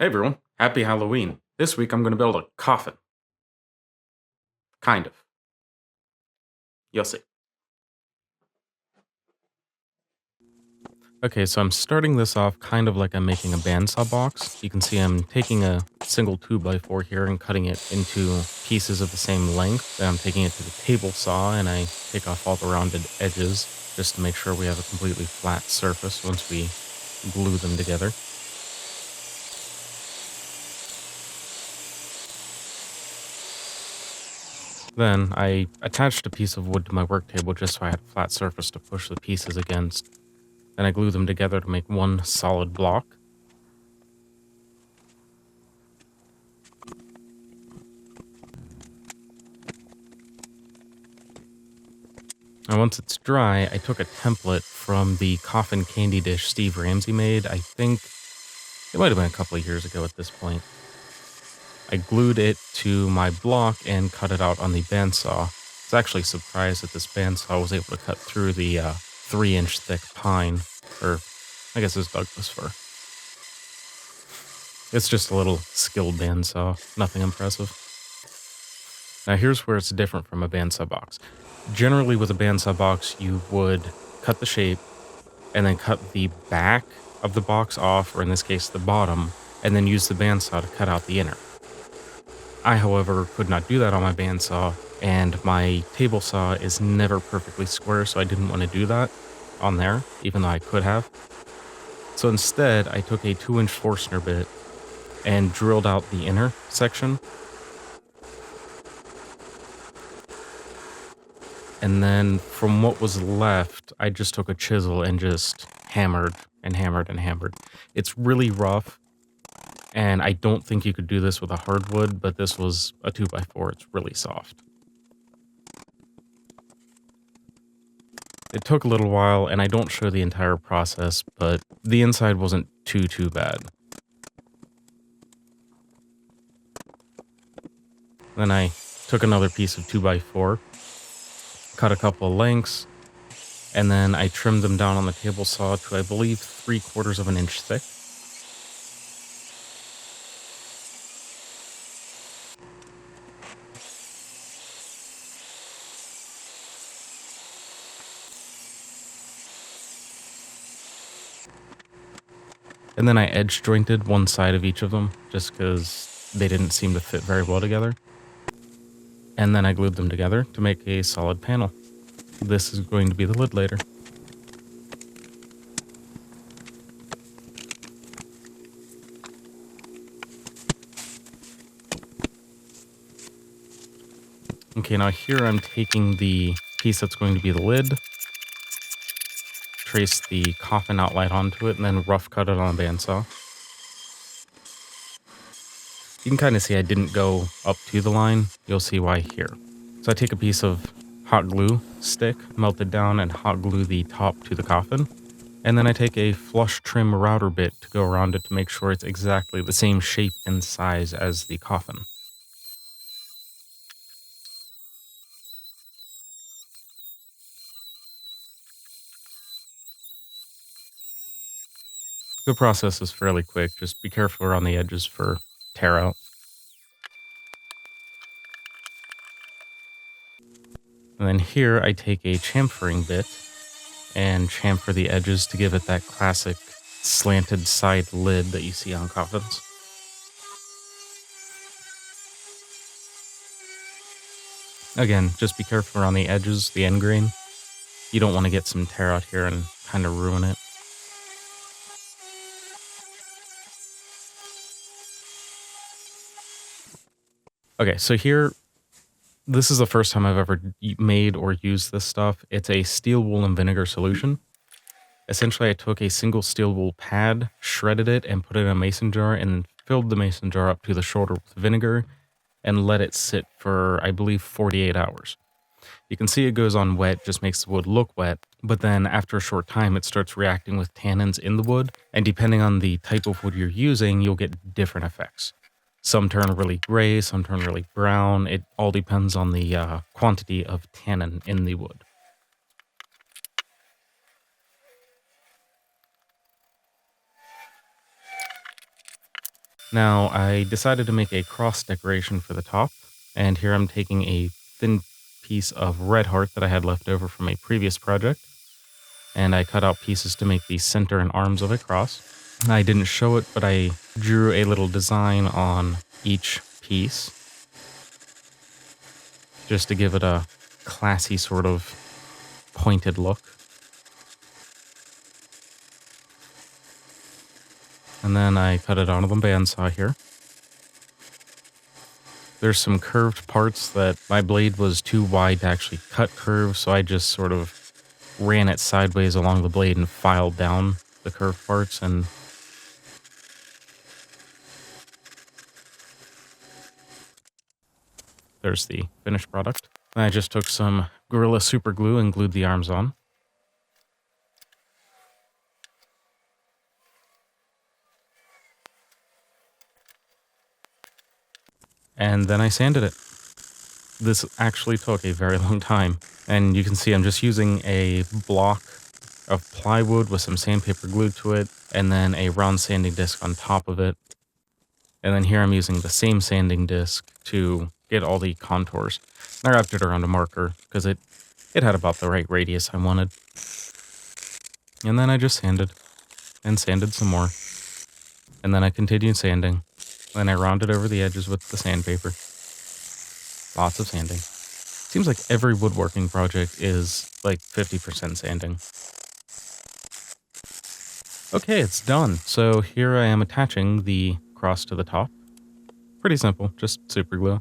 Hey everyone, happy Halloween. This week I'm going to build a coffin. Kind of. You'll see. Okay, so I'm starting this off kind of like I'm making a bandsaw box. You can see I'm taking a single 2x4 here and cutting it into pieces of the same length. Then I'm taking it to the table saw and I take off all the rounded edges just to make sure we have a completely flat surface once we glue them together. Then I attached a piece of wood to my work table just so I had a flat surface to push the pieces against. Then I glue them together to make one solid block. And once it's dry, I took a template from the Coffin candy dish Steve Ramsey made. I think it might have been a couple of years ago at this point. I glued it to my block and cut it out on the bandsaw. I was actually surprised that this bandsaw was able to cut through the 3-inch thick pine, or I guess it's Douglas fir. It's just a little skilled bandsaw, nothing impressive. Now here's where it's different from a bandsaw box. Generally with a bandsaw box, you would cut the shape and then cut the back of the box off, or in this case the bottom, and then use the bandsaw to cut out the inner. I, however, could not do that on my bandsaw, and my table saw is never perfectly square, so I didn't want to do that on there, even though I could have. So instead, I took a 2-inch Forstner bit and drilled out the inner section. And then from what was left, I just took a chisel and just hammered and hammered and hammered. It's really rough, and I don't think you could do this with a hardwood, but this was a 2x4. It's really soft. It took a little while, and I don't show the entire process, but the inside wasn't too bad. Then I took another piece of 2x4, cut a couple of lengths, and then I trimmed them down on the table saw to, I believe, 3/4 of an inch thick. And then I edge jointed one side of each of them, just because they didn't seem to fit very well together. And then I glued them together to make a solid panel. This is going to be the lid later. Okay, now here I'm taking the piece that's going to be the lid, trace the coffin outline onto it, and then rough cut it on a bandsaw. You can kind of see I didn't go up to the line. You'll see why here. So I take a piece of hot glue stick, melt it down, and hot glue the top to the coffin. And then I take a flush trim router bit to go around it to make sure it's exactly the same shape and size as the coffin. The process is fairly quick. Just be careful around the edges for tear out. And then here I take a chamfering bit and chamfer the edges to give it that classic slanted side lid that you see on coffins. Again, just be careful around the edges, the end grain. You don't want to get some tear out here and kind of ruin it. Okay, so here, this is the first time I've ever made or used this stuff. It's a steel wool and vinegar solution. Essentially, I took a single steel wool pad, shredded it, and put it in a mason jar, and filled the mason jar up to the shoulder with vinegar, and let it sit for, I believe, 48 hours. You can see it goes on wet, just makes the wood look wet, but then after a short time, it starts reacting with tannins in the wood, and depending on the type of wood you're using, you'll get different effects. Some turn really gray, some turn really brown. It all depends on the quantity of tannin in the wood. Now, I decided to make a cross decoration for the top, and here I'm taking a thin piece of red heart that I had left over from a previous project, and I cut out pieces to make the center and arms of a cross. I didn't show it, but I drew a little design on each piece, just to give it a classy sort of pointed look. And then I cut it onto the bandsaw here. There's some curved parts that my blade was too wide to actually cut curves, so I just sort of ran it sideways along the blade and filed down the curved parts, and there's the finished product. And I just took some Gorilla Super Glue and glued the arms on. And then I sanded it. This actually took a very long time. And you can see I'm just using a block of plywood with some sandpaper glued to it, and then a round sanding disc on top of it. And then here I'm using the same sanding disc to get all the contours. I wrapped it around a marker because it had about the right radius I wanted. And then I just sanded and sanded some more. And then I continued sanding. Then I rounded over the edges with the sandpaper. Lots of sanding. Seems like every woodworking project is like 50% sanding. Okay, it's done. So here I am attaching the cross to the top. Pretty simple, just super glue.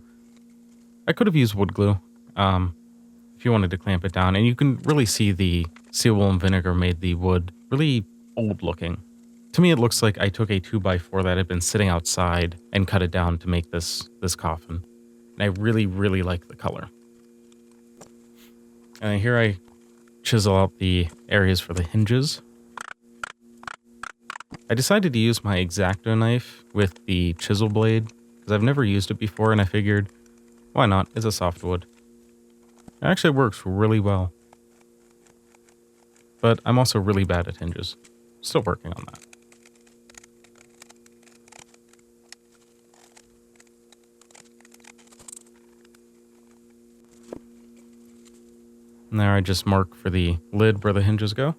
I could have used wood glue if you wanted to clamp it down. And you can really see the steel wool and vinegar made the wood really old looking. To me, it looks like I took a 2x4 that had been sitting outside and cut it down to make this coffin. And I really, really like the color. And here I chisel out the areas for the hinges. I decided to use my X-Acto knife with the chisel blade because I've never used it before, and I figured, why not? It's a softwood. It actually works really well. But I'm also really bad at hinges. Still working on that. And there I just mark for the lid where the hinges go.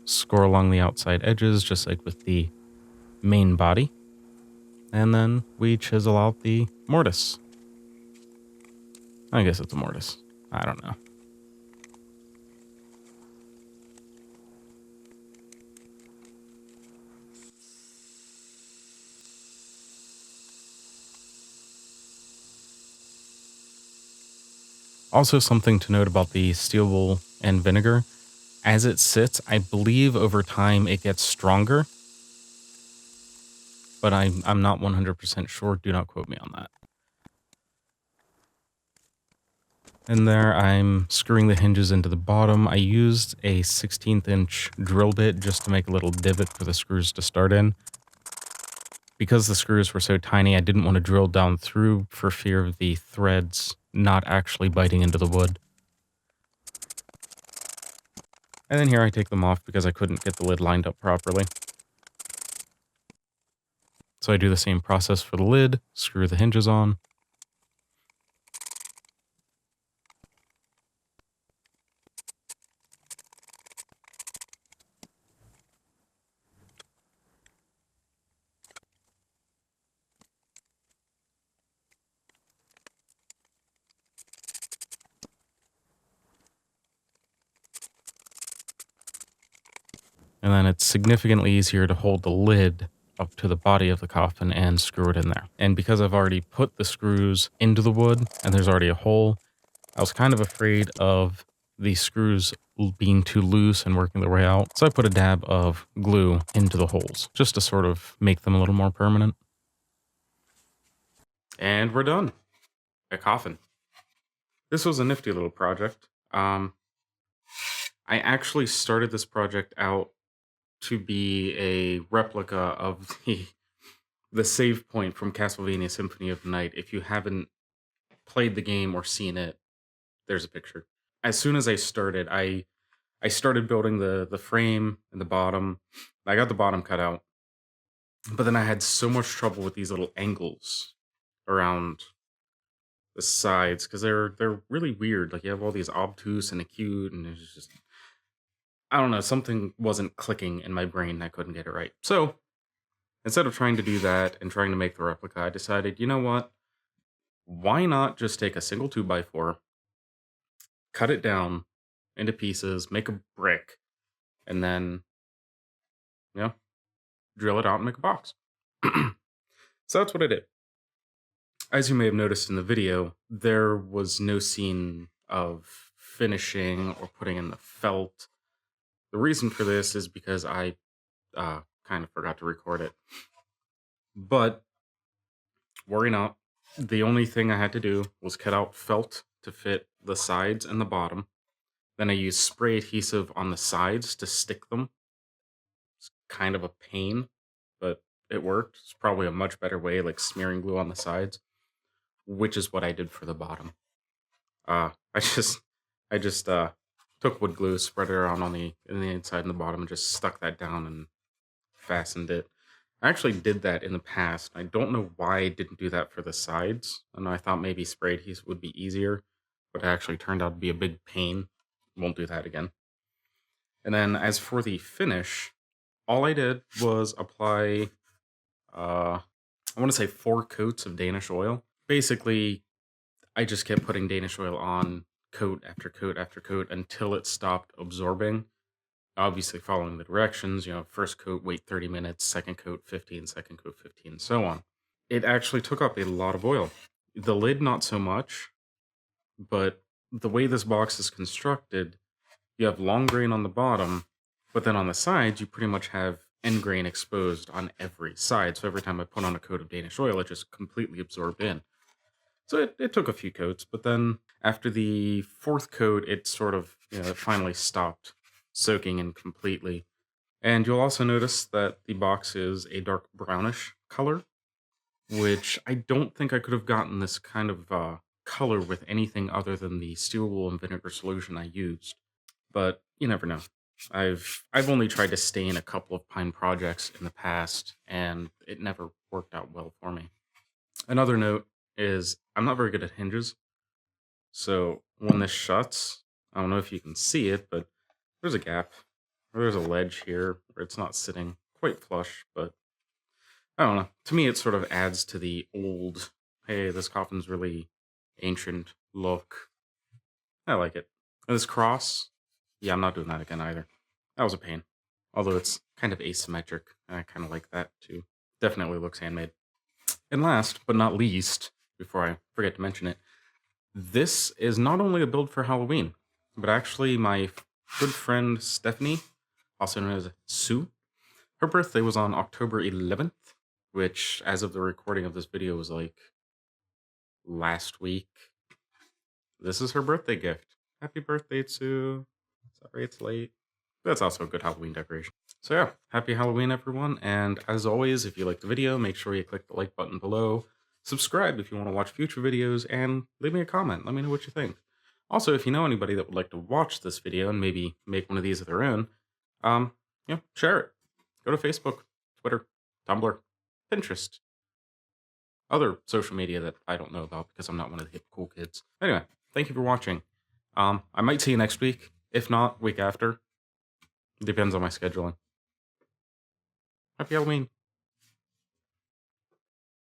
Score along the outside edges, just like with the main body. And then we chisel out the mortise. I guess it's a mortise. I don't know. Also, something to note about the steel wool and vinegar. As it sits, I believe over time it gets stronger. But I'm not 100% sure. Do not quote me on that. And there I'm screwing the hinges into the bottom. I used a 16th inch drill bit just to make a little divot for the screws to start in. Because the screws were so tiny, I didn't want to drill down through for fear of the threads not actually biting into the wood. And then here I take them off because I couldn't get the lid lined up properly. So I do the same process for the lid, screw the hinges on. And then it's significantly easier to hold the lid up to the body of the coffin and screw it in there. And because I've already put the screws into the wood and there's already a hole, I was kind of afraid of the screws being too loose and working their way out. So I put a dab of glue into the holes just to sort of make them a little more permanent. And we're done. A coffin. This was a nifty little project. I actually started this project out to be a replica of the save point from Castlevania Symphony of the Night. If you haven't played the game or seen it, there's a picture. As soon as I started, I started building the frame and the bottom. I got the bottom cut out. But then I had so much trouble with these little angles around the sides because they're really weird. Like you have all these obtuse and acute, and it's just, I don't know, something wasn't clicking in my brain. I couldn't get it right. So instead of trying to do that and trying to make the replica, I decided, you know what? Why not just take a single 2x4, cut it down into pieces, make a brick, and then, you know, drill it out and make a box. So that's what I did. As you may have noticed in the video, there was no scene of finishing or putting in the felt. The reason for this is because I kind of forgot to record it. But worry not, the only thing I had to do was cut out felt to fit the sides and the bottom. Then I used spray adhesive on the sides to stick them. It's kind of a pain, but it worked. It's probably a much better way, like smearing glue on the sides, which is what I did for the bottom. I just took wood glue, spread it around on the inside and the bottom, and just stuck that down and fastened it. I actually did that in the past. I don't know why I didn't do that for the sides. And I thought maybe spray adhesive would be easier, but it actually turned out to be a big pain. Won't do that again. And then as for the finish, all I did was apply, I want to say 4 coats of Danish oil. Basically, I just kept putting Danish oil on coat after coat after coat until it stopped absorbing. Obviously following the directions, first coat, wait 30 minutes, second coat, 15, second coat, 15, so on. It actually took up a lot of oil. The lid, not so much, but the way this box is constructed, you have long grain on the bottom, but then on the sides, you pretty much have end grain exposed on every side. So every time I put on a coat of Danish oil, it just completely absorbed in. So it took a few coats, but then after the 4th coat, it sort of, it finally stopped soaking in completely. And you'll also notice that the box is a dark brownish color, which I don't think I could have gotten this kind of color with anything other than the steel wool and vinegar solution I used. But you never know. I've only tried to stain a couple of pine projects in the past, and it never worked out well for me. Another note is I'm not very good at hinges. So when this shuts, I don't know if you can see it, but there's a gap. There's a ledge here where it's not sitting quite flush, but I don't know. To me, it sort of adds to the old, hey, this coffin's really ancient look. I like it. And this cross, yeah, I'm not doing that again either. That was a pain. Although it's kind of asymmetric. I kind of like that too. Definitely looks handmade. And last but not least, before I forget to mention it, this is not only a build for Halloween, but actually my good friend Stephanie, also known as Sue, her birthday was on October 11th, which, as of the recording of this video, was like last week. This is her birthday gift. Happy birthday, Sue. Sorry it's late. That's also a good Halloween decoration. So yeah, happy Halloween, everyone. And as always, if you liked the video, make sure you click the like button below. Subscribe if you want to watch future videos, and leave me a comment. Let me know what you think. Also, if you know anybody that would like to watch this video and maybe make one of these of their own, share it. Go to Facebook, Twitter, Tumblr, Pinterest, other social media that I don't know about because I'm not one of the hip cool kids. Anyway, thank you for watching. I might see you next week. If not, week after. Depends on my scheduling. Happy Halloween.